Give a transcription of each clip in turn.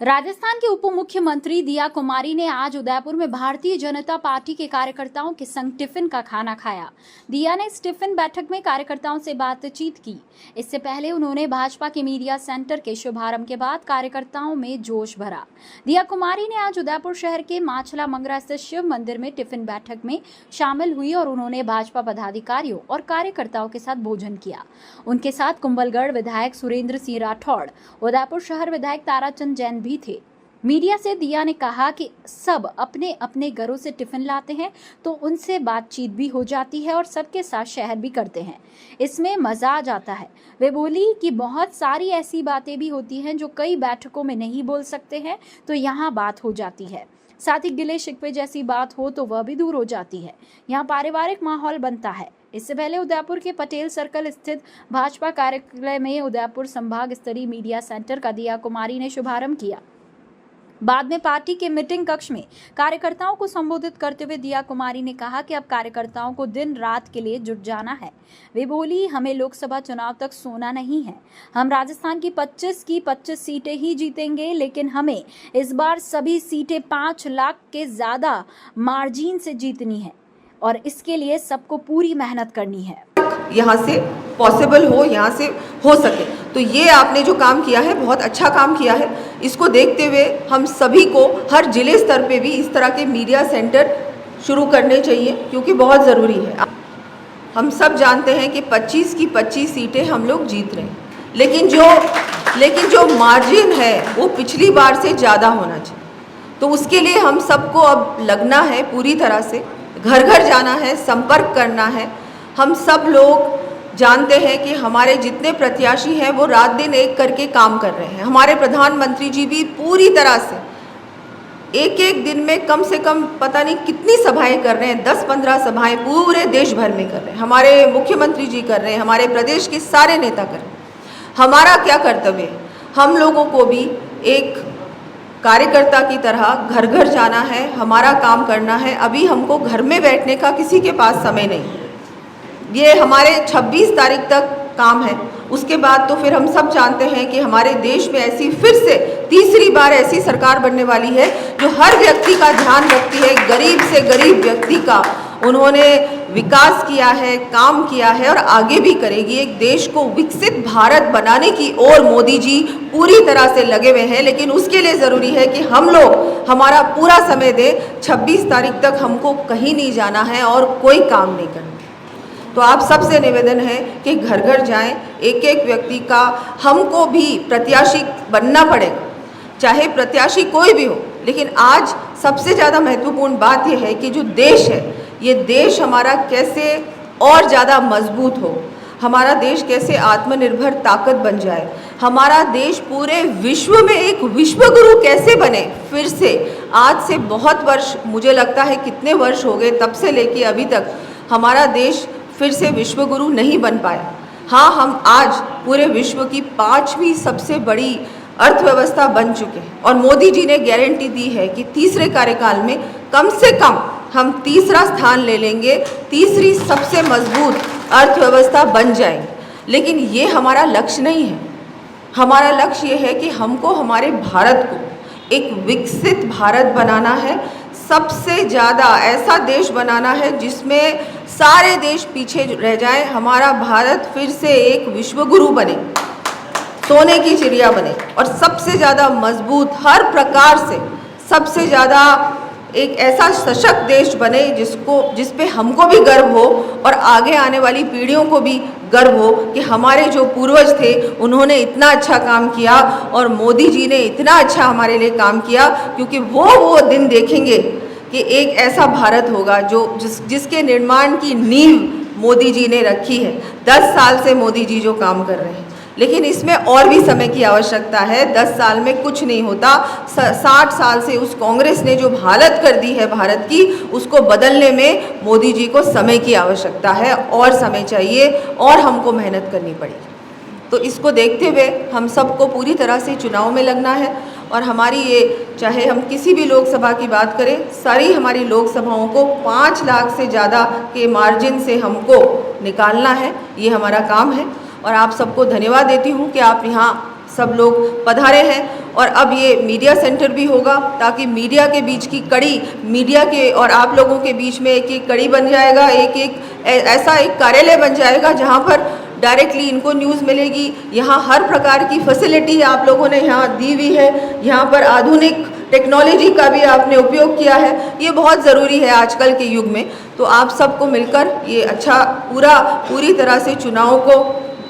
राजस्थान के उप मुख्यमंत्री दिया कुमारी ने आज उदयपुर में भारतीय जनता पार्टी के कार्यकर्ताओं के संग टिफिन का खाना खाया। दिया ने इस टिफिन बैठक में कार्यकर्ताओं से बातचीत की। इससे पहले उन्होंने भाजपा के मीडिया सेंटर के शुभारंभ के बाद कार्यकर्ताओं में जोश भरा। दिया कुमारी ने आज उदयपुर शहर के माछला मंगरा स्थित शिव मंदिर में टिफिन बैठक में शामिल हुई और उन्होंने भाजपा पदाधिकारियों और कार्यकर्ताओं के साथ भोजन किया। उनके साथ कुंभलगढ़ विधायक सुरेंद्र सिंह राठौड़, उदयपुर शहर विधायक ताराचंद जैन भी थे। मीडिया से दिया ने कहा कि सब अपने अपने घरों से टिफिन लाते हैं तो उनसे बातचीत भी हो जाती है और सबके साथ शेयर भी करते हैं, इसमें मजा आ जाता है। वे बोली कि बहुत सारी ऐसी बातें भी होती हैं जो कई बैठकों में नहीं बोल सकते हैं, तो यहाँ बात हो जाती है। साथ ही गिले शिकवे जैसी बात हो तो वह भी दूर हो जाती है। यहाँ पारिवारिक माहौल बनता है। इससे पहले उदयपुर के पटेल सर्कल स्थित भाजपा कार्यालय में उदयपुर संभाग स्तरीय मीडिया सेंटर का दिया कुमारी ने शुभारंभ किया। बाद में पार्टी के मीटिंग कक्ष में कार्यकर्ताओं को संबोधित करते हुए दिया कुमारी ने कहा कि अब कार्यकर्ताओं को दिन रात के लिए जुट जाना है। वे बोली, हमें लोकसभा चुनाव तक सोना नहीं है। हम राजस्थान की 25 सीटें ही जीतेंगे, लेकिन हमें इस बार सभी सीटें 5 लाख के ज्यादा मार्जिन से जीतनी है और इसके लिए सबको पूरी मेहनत करनी है। यहाँ से पॉसिबल हो, यहाँ से हो सके, तो ये आपने जो काम किया है बहुत अच्छा काम किया है। इसको देखते हुए हम सभी को हर जिले स्तर पे भी इस तरह के मीडिया सेंटर शुरू करने चाहिए, क्योंकि बहुत ज़रूरी है। हम सब जानते हैं कि 25 की 25 सीटें हम लोग जीत रहे हैं, लेकिन जो मार्जिन है वो पिछली बार से ज़्यादा होना चाहिए। तो उसके लिए हम सबको अब लगना है, पूरी तरह से घर घर जाना है, संपर्क करना है। हम सब लोग जानते हैं कि हमारे जितने प्रत्याशी हैं वो रात दिन एक करके काम कर रहे हैं। हमारे प्रधानमंत्री जी भी पूरी तरह से एक दिन में कम से कम पता नहीं कितनी सभाएं कर रहे हैं, 10-15 सभाएं पूरे देश भर में कर रहे हैं। हमारे मुख्यमंत्री जी कर रहे हैं, हमारे प्रदेश के सारे नेता कर रहे हैं। हमारा क्या कर्तव्य है? हम लोगों को भी एक कार्यकर्ता की तरह घर घर जाना है, हमारा काम करना है। अभी हमको घर में बैठने का किसी के पास समय नहीं। ये हमारे 26 तारीख तक काम है, उसके बाद तो फिर हम सब जानते हैं कि हमारे देश में ऐसी फिर से तीसरी बार ऐसी सरकार बनने वाली है जो हर व्यक्ति का ध्यान रखती है, गरीब से गरीब व्यक्ति का। उन्होंने विकास किया है, काम किया है और आगे भी करेगी। एक देश को विकसित भारत बनाने की ओर मोदी जी पूरी तरह से लगे हुए हैं, लेकिन उसके लिए ज़रूरी है कि हम लोग हमारा पूरा समय दें। 26 तारीख तक हमको कहीं नहीं जाना है और कोई काम नहीं करना। तो आप सबसे निवेदन है कि घर घर जाएं, एक एक व्यक्ति का हमको भी प्रत्याशी बनना पड़ेगा, चाहे प्रत्याशी कोई भी हो। लेकिन आज सबसे ज़्यादा महत्वपूर्ण बात यह है कि जो देश है, ये देश हमारा कैसे और ज़्यादा मजबूत हो, हमारा देश कैसे आत्मनिर्भर ताकत बन जाए, हमारा देश पूरे विश्व में एक विश्व गुरु कैसे बने। फिर से आज से बहुत वर्ष, मुझे लगता है कितने वर्ष हो गए तब से लेके अभी तक हमारा देश फिर से विश्व गुरु नहीं बन पाया। हाँ, हम आज पूरे विश्व की 5वीं सबसे बड़ी अर्थव्यवस्था बन चुके हैं और मोदी जी ने गारंटी दी है कि तीसरे कार्यकाल में कम से कम हम तीसरा स्थान ले लेंगे, तीसरी सबसे मजबूत अर्थव्यवस्था बन जाएंगे। लेकिन ये हमारा लक्ष्य नहीं है। हमारा लक्ष्य ये है कि हमको हमारे भारत को एक विकसित भारत बनाना है, सबसे ज़्यादा ऐसा देश बनाना है जिसमें सारे देश पीछे रह जाए। हमारा भारत फिर से एक विश्वगुरु बने, सोने की चिड़िया बने और सबसे ज़्यादा मजबूत, हर प्रकार से सबसे ज़्यादा एक ऐसा सशक्त देश बने जिस पे हमको भी गर्व हो और आगे आने वाली पीढ़ियों को भी गर्व हो कि हमारे जो पूर्वज थे उन्होंने इतना अच्छा काम किया और मोदी जी ने इतना अच्छा हमारे लिए काम किया। क्योंकि वो दिन देखेंगे कि एक ऐसा भारत होगा जिसके निर्माण की नींव मोदी जी ने रखी है। 10 साल से मोदी जी जो काम कर रहे हैं, लेकिन इसमें और भी समय की आवश्यकता है। 10 साल में कुछ नहीं होता। 60 साल से उस कांग्रेस ने जो हालत कर दी है भारत की, उसको बदलने में मोदी जी को समय की आवश्यकता है और समय चाहिए और हमको मेहनत करनी पड़ेगी। तो इसको देखते हुए हम सबको पूरी तरह से चुनाव में लगना है और हमारी ये, चाहे हम किसी भी लोकसभा की बात करें, सारी हमारी लोकसभाओं को 5 लाख से ज़्यादा के मार्जिन से हमको निकालना है। ये हमारा काम है और आप सबको धन्यवाद देती हूँ कि आप यहाँ सब लोग पधारे हैं और अब ये मीडिया सेंटर भी होगा, ताकि मीडिया के बीच की कड़ी, मीडिया के और आप लोगों के बीच में एक एक कड़ी बन जाएगा, ऐसा एक कार्यालय बन जाएगा जहाँ पर डायरेक्टली इनको न्यूज़ मिलेगी। यहाँ हर प्रकार की फैसिलिटी आप लोगों ने यहाँ दी हुई है, यहाँ पर आधुनिक टेक्नोलॉजी का भी आपने उपयोग किया है, ये बहुत ज़रूरी है आजकल के युग में। तो आप सबको मिलकर ये अच्छा पूरी तरह से चुनाव को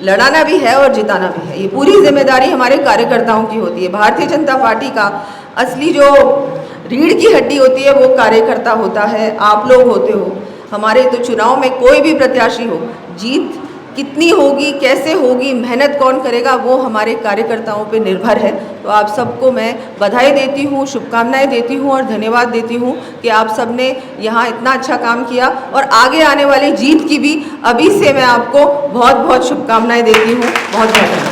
लड़ाना भी है और जिताना भी है। ये पूरी जिम्मेदारी हमारे कार्यकर्ताओं की होती है। भारतीय जनता पार्टी का असली जो रीढ़ की हड्डी होती है वो कार्यकर्ता होता है, आप लोग होते हो। हमारे तो चुनाव में कोई भी प्रत्याशी हो, जीत कितनी होगी, कैसे होगी, मेहनत कौन करेगा, वो हमारे कार्यकर्ताओं पे निर्भर है। तो आप सबको मैं बधाई देती हूँ, शुभकामनाएं देती हूँ और धन्यवाद देती हूँ कि आप सब ने यहाँ इतना अच्छा काम किया, और आगे आने वाली जीत की भी अभी से मैं आपको बहुत बहुत शुभकामनाएं देती हूँ। बहुत बहुत धन्यवाद।